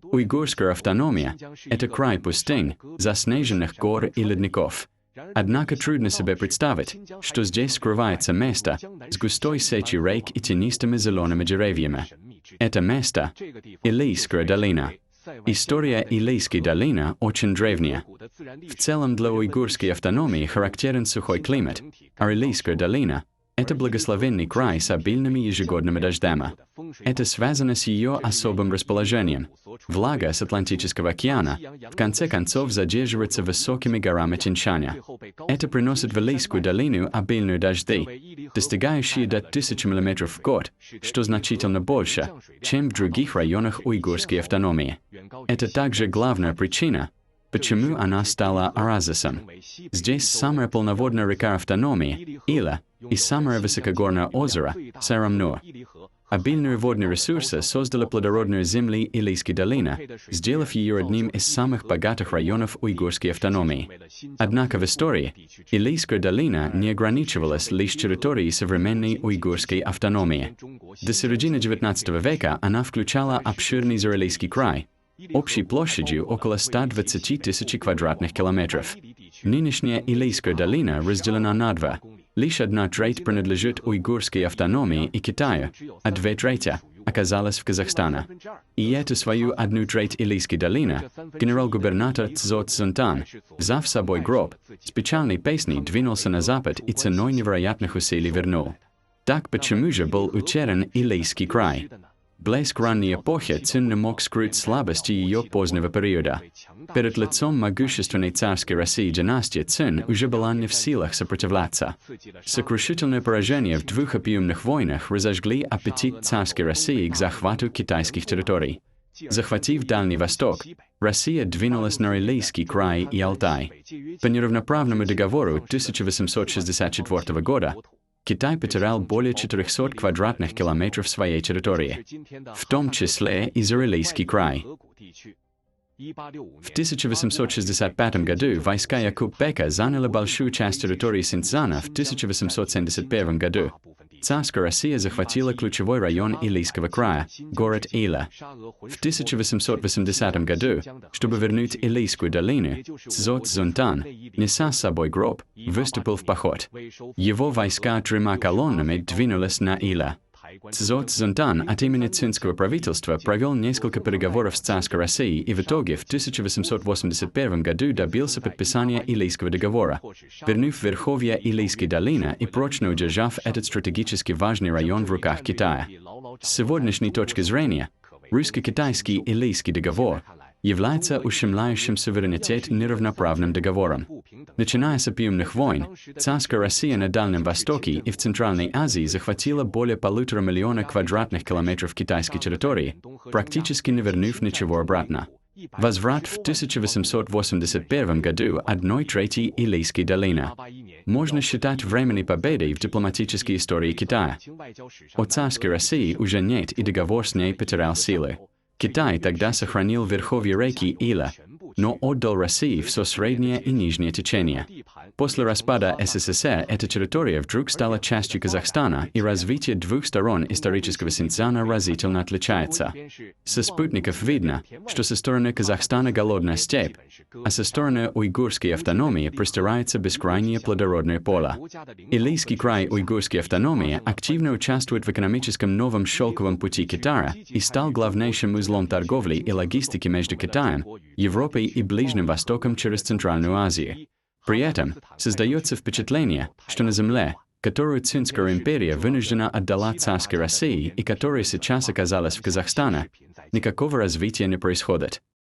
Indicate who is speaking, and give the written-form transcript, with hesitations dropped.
Speaker 1: Уйгурская автономия – это край пустынь, заснеженных гор и ледников. Однако трудно себе представить, что здесь скрывается место с густой сетью рек и тенистыми зелеными деревьями. Это место – Илийская долина. История Илийской долины очень древняя. В целом для уйгурской автономии характерен сухой климат, а Илийская долина – это благословенный край с обильными ежегодными дождями. Это связано с ее особым расположением. Влага с Атлантического океана в конце концов задерживается высокими горами Тяньшаня. Это приносит в Илийскую долину обильные дожди, достигающие до 1000 мм в год, что значительно больше, чем в других районах уйгурской автономии. Это также главная причина, почему она стала оазисом. Здесь самая полноводная река автономии – Ила, и самое высокогорное озеро – Сарамнур. Обильные водные ресурсы создали плодородные земли Илийской долины, сделав ее одним из самых богатых районов уйгурской автономии. Однако в истории Илийская долина не ограничивалась лишь территорией современной уйгурской автономии. До середины XIX века она включала обширный Зарилийский край, общей площадью около 120 тысяч квадратных километров. Нынешняя Илийская долина разделена на два. Лишь одна треть принадлежит уйгурской автономии и Китаю, а две трети оказалась в Казахстане. И эту свою одну треть Илийской долины генерал-губернатор Цзян, взяв с собой гроб, с печальной песней двинулся на запад и ценой невероятных усилий вернул. Так почему же был утерян Илийский край? Блеск ранней эпохи Цин не мог скрыть слабости ее позднего периода. Перед лицом могущественной царской России династии Цин уже была не в силах сопротивляться. Сокрушительное поражение в двух опиумных войнах разожгли аппетит царской России к захвату китайских территорий. Захватив Дальний Восток, Россия двинулась на Илийский край и Алтай. По неравноправному договору 1864 года Китай потерял более 400 квадратных километров своей территории, в том числе и Зарилийский край. В 1865 году войска Якуб-бека заняли большую часть территории Синьцзяна. В 1871 году царская Россия захватила ключевой район Илийского края, город Ила. В 1880 году, чтобы вернуть Илийскую долину, Цзян, неся с собой гроб, выступил в поход. Его войска 3 колоннами двинулись на Ила. Цзян от имени цинского правительства провел несколько переговоров с царской Россией и в итоге в 1881 году добился подписания Илийского договора, вернув верховья Илийской долины и прочно удержав этот стратегически важный район в руках Китая. С сегодняшней точки зрения, русско-китайский Илийский договор является ущемляющим суверенитет неравноправным договором. Начиная с опиумных войн, царская Россия на Дальнем Востоке и в Центральной Азии захватила более 1,5 миллиона квадратных километров китайской территории, практически не вернув ничего обратно. Возврат в 1881 году 1/3 Илийской долины можно считать временной победой в дипломатической истории Китая. У царской России уже нет, и договор с ней потерял силы. Китай тогда сохранил верховье реки Ила, но отдал России все среднее и нижнее течение. После распада СССР эта территория вдруг стала частью Казахстана, и развитие двух сторон исторического Синьцзяна разительно отличается. Со спутников видно, что со стороны Казахстана голодная степь, а со стороны уйгурской автономии простирается бескрайнее плодородное поле. Илийский край уйгурской автономии активно участвует в экономическом новом шелковом пути Китая и стал главнейшим узлом торговли и логистики между Китаем, Европой и Ближним Востоком через Центральную Азию. При этом создается впечатление, что на земле, которую Цинская империя вынуждена отдала царской России и которая сейчас оказалась в Казахстане, никакого развития не происходит.